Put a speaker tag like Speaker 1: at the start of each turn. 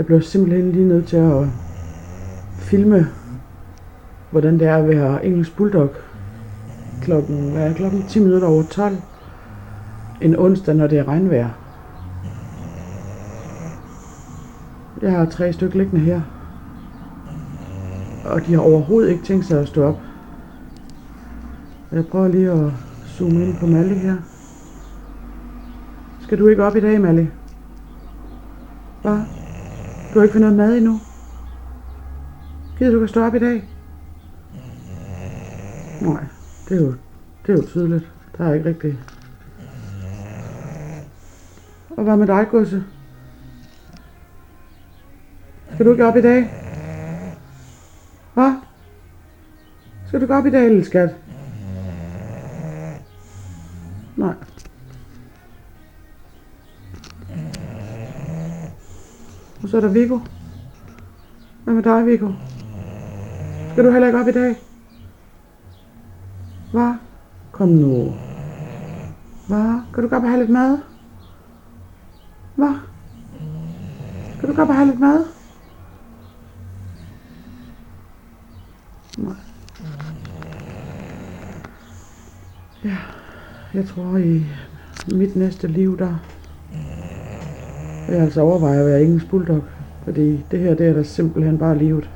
Speaker 1: Jeg blev simpelthen lige nødt til at filme, hvordan det er at være Engelsk Bulldog klokken 10 minutter over 12 en onsdag, når det er regnvejr. Jeg har 3 stykker liggende her, og de har overhovedet ikke tænkt sig at stå op. Jeg prøver lige at zoome ind på Malli her. Skal du ikke op i dag, Malli? Hvad? Du har ikke fået noget mad endnu? Gider du kan stå op i dag? Nej, det er jo tydeligt. Der er ikke rigtigt. Og hvad med dig, Gustav? Skal du ikke op i dag? Hvad? Skal du gå op i dag, lille skat? Nej. Og så er der Viggo. Hvad med dig, Viggo? Skal du heller ikke op i dag? Hvad? Kom nu. Hvad? Kan du gå op og have lidt mad? Hvad? Skal du gå op og have lidt mad? Nej. Ja, jeg tror i mit næste liv, der vil jeg altså overveje at være Engelsk Bulldog. Fordi det her, det er da simpelthen bare livet.